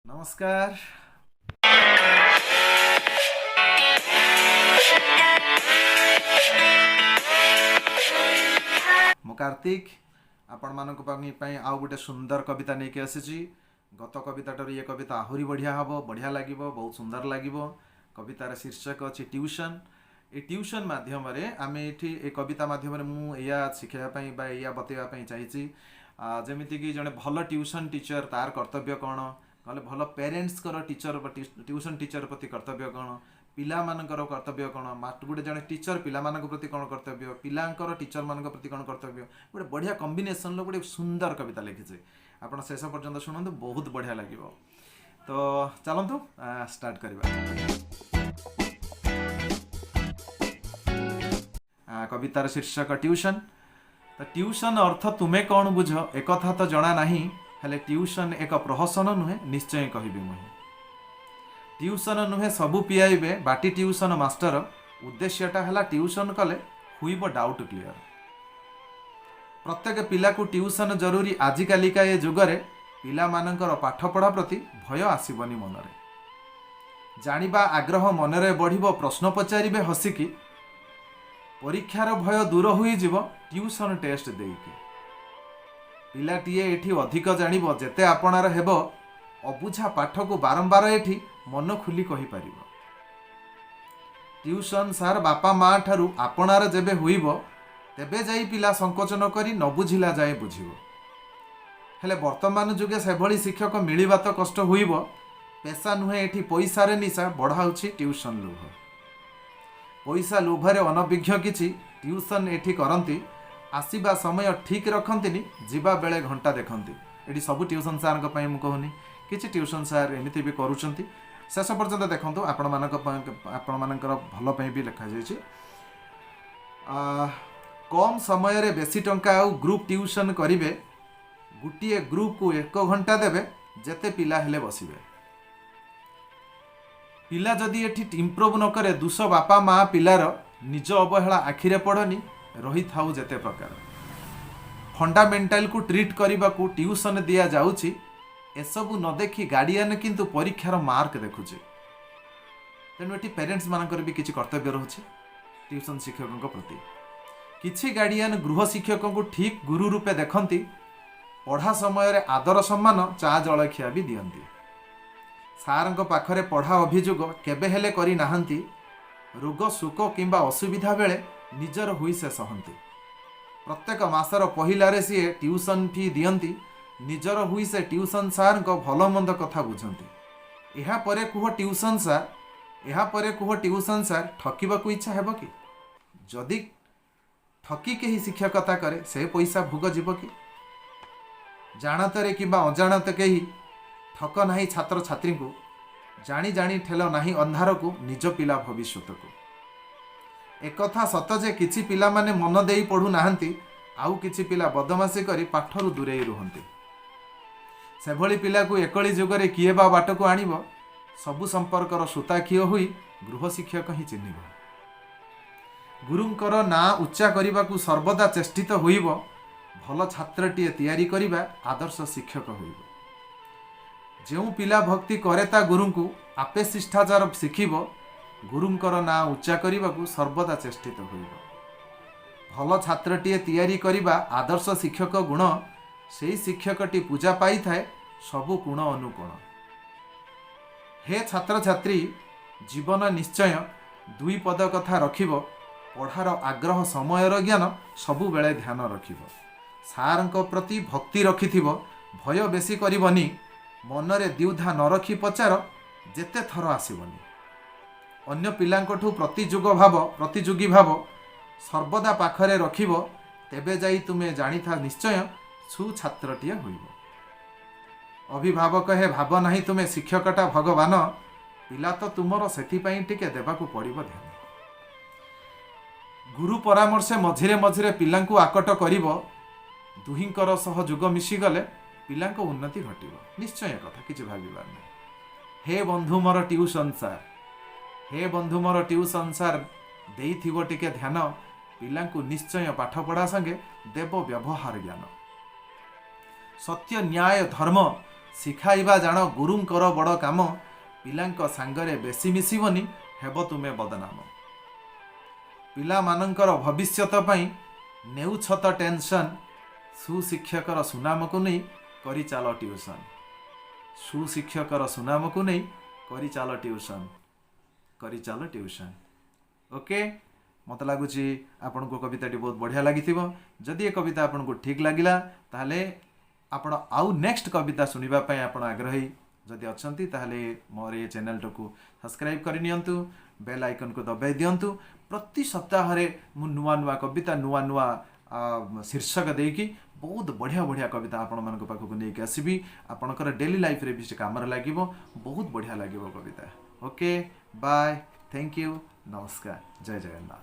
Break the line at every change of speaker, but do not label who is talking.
नमस्कार। मु कार्तिक आपण मानक आउ गोटे सुंदर कविता नहीं के आसी। गत कविताटर ये कविता आहरी बढ़िया हम, बढ़िया लगे, बहुत सुंदर लगे। कवितार शीर्षक अच्छी ट्यूशन। ये ट्यूशन माध्यम आम ये कविता माध्यम मुझा शिखापी या बतवाई चाहिए जमीक जड़े भल ट्यूशन टीचर तार कर्तव्य कौन, कहले भल पेरेन्ट्स टीचर ट्यूशन टीचर प्रति कर्तव्य कौन, पिला मानकर कर्तव्य कौन, गोटे जड़े टीचर पिला प्रति कौन कर्तव्य, पिलांकर टीचर मान प्रति कौन कर्तव्य। गोटे बढ़िया कॉम्बिनेशन गोटे सुंदर कविता लिखिছে। आपण शेष पर्यंत शुणु, बहुत बढ़िया लगे। तो चलतु स्टार्ट करवा। कवितार शीर्षक ट्यूशन। तो ट्यूशन अर्थ तुम्हें कौन बुझ एक तो जना नहीं, हेले ट्यूशन एक प्रहसन नुहे निश्चय कहबी मुहे। ट्यूशन नुहे सबू पियाइबे बाटी ट्यूशन मास्टर, उद्देश्यटा है ट्यूशन कले हुईब डाउट क्लियर। प्रत्येक पिला को ट्यूशन जरूरी आजिकालिका ये जुगरे पिला मानकर पाठपढ़ा प्रति भय आसबनी मनरे। जानिबा आग्रह मनरे बढ़िबो, प्रश्न पचारिबे हसिकी, परीक्षार भय दूर होई जीवो ट्यूशन टेस्ट देके। पिलाटीए एठी अधिक जानिबो जेते आपणार हेबो, अबुझा पाठ को बारंबार एठी मन खुली कहि परिबो। ट्यूशन सार बापा माँ ठारू आपणार जेबे हुईबो तेबे जाई पिला संकोच न करी न बुझिला जाए बुझिबो। हेले वर्तमान जुगे सेभली शिक्षक मिलिबा तो कष्ट हुईबो। पेशा नुहे एठी पैसारे निशा बढ़ाउछि ट्यूशन लोभ। पैसा लोभरे अनभिज्ञ किछि ट्यूशन एठी करंती, आसीबा समय ठीक रखंतिनी, जीवा बेले घंटा देखंती। एठी सब ट्यूशन सार को पई मु कहूनी, किछि ट्यूशन सार एमिति भी करूछंती। शेष पर्यंत देखंतु आपण मानकर भल पई भी लिखा जायछि। कम समय रे बेसी टंका आउ ग्रुप ट्यूशन करिवे, गुटिए ग्रुप को 1 घंटा देबे, जेते पिला हेले बसिबे। पिला जदि एठी इम्प्रूव न करे, दुष बापा माँ पिलार निज अवहेला आखिरे पड़नी, रही थाउ जेते प्रकार। फंडामेंटाल को ट्रीट करने को ट्यूशन दिया जाउची, एसबू न देखी गार्डियन किंतु परीक्षार मार्क देखुचे। तेणु ये पेरेन्ट्स मानकर भी किसी कर्तव्य रोचे ट्यूशन शिक्षकों प्रति। किछि गार्डियन गृह शिक्षकों को ठीक गुरु रूपे देखती, पढ़ा समय आदर सम्मान चा जलखिया भी दियंती। सारंग पाखरे पढ़ा अभियोग केबे हेले करी नाहंती, रोग सुख किंबा असुविधा बेले निजर हुई से सहंती। प्रत्येक मासर पहिलारे सी ट्यूशन फी दियंती, निजर हुई से ट्यूशन सार को भल मंद कथा बुझंती। एहा परे कुह ट्यूशन सार ठकिबाकू इच्छा हेबो कि? जदि ठकी के ही शिक्षकता करे से पैसा भोग जीव कि? जानतरे किंबा अजाणत के ही ठक नाही छात्र छात्री को, जानी जानी ठेल नाही अंधार को निज पिला भविष्यत को। एक कथा सत जे किछि पिला माने मन देई पढ़ु नाहंती, आउ किछि पिला बदमाशी करी पाठरू दूरेई रुहंती। सेभली पिला को एकली जुगरे किए बा बाट को आनिबो, सबु संपर्कर सूताखिय होई गृह शिक्षक ही चिन्हिब। गुरुंकर ना उच्चा करने को सर्वदा चेष्टित होइब, भल छात्रटीए तैयारी करिबा आदर्श शिक्षक होइब। जो पिला भक्ति करे ता गुरु को आपे शिष्टाचार शिखिब, गुरुंकर ना उच्चा करने को सर्वदा चेष्टित होइब। भल छात्रटीए तैयारी करिबा आदर्श शिक्षक गुण, से शिक्षकटी पूजा पाई थाए सबु गुण अनुगुण। हे छात्र छात्री, जीवन निश्चय दुई पद कथा रखिब, पढ़ार आग्रह समयर ज्ञान सबु बेले ध्यान रखिब। सारंक प्रति भक्ति रखिथिब, भय बेसी करबनी, मनरे द्विधा न रखी पचार जेते थर आसबनी। अन्य पिलांकठू प्रतियोगी भाव सर्वदा पाखरे रखिब, तेबे जाई तुमे जानिथा निश्चय सुछात्रटीए होइब। अभिभावक हे भाव नहीं तुमे शिक्षकटा भगवान, पिला तो तुमर सेथिपाई टिके देबाकू पड़िबो ध्यान। गुरु परामर्श मझिरे मझिरे पिलांकू आकट करिबो, दुहिंकर सह जुग मिशीगले पिलांको उन्नति घटिबो। निश्चय कथा किछि भाबिबार नै। हे बंधु मोर ट्यूशन सार, हे बंधु मोर ट्यूशन सार, देइथिबो टिके ध्यान, पिलांकू निश्चय पाठपढ़ा संगे देव व्यवहार ज्ञान। सत्य न्याय धर्म ଶିଖାଇବା ଜାଣ ଗୁରୁଙ୍କର ବଡ଼ କାମ, ପିଲାଙ୍କ ସାଙ୍ଗରେ ବେଶୀ ମିଶିବନି ହେବ ତୁମେ ବଦନାମ। ପିଲାମାନଙ୍କର ଭବିଷ୍ୟତ ପାଇଁ ନେଉଛ ତ ଟେନସନ୍, ସୁଶିକ୍ଷକର ସୁନାମକୁ ନେଇ କରିଚାଲ ଟ୍ୟୁସନ୍। ସୁଶିକ୍ଷକର ସୁନାମକୁ ନେଇ କରିଚାଲ ଟ୍ୟୁସନ୍। ओके, मत लगुच आपण को कविताटी बहुत बढ़िया लगी। जदि ये कविता आपन को ठीक लगिला ताहले आपण आउ नेक्स्ट कविता सुनिबा पय आपण आग्रही जदि अछंती ताहले मोर ये चैनल को सब्सक्राइब करि नियंतु, बेल आइकन को दबाई दियंतु। प्रति सप्ताह रे मु नुआ नुआ कविता नुआ नुआ शीर्षक देकी बहुत बढ़िया बढ़िया कविता आपण मन पाखक नहीं आसबि। आपणकर डेली लाइफ रे भी से काम लागिवो, बहुत बढ़िया लागिवो कविता। ओके, बाय, थैंक यू, नमस्कार, जय जगन्नाथ।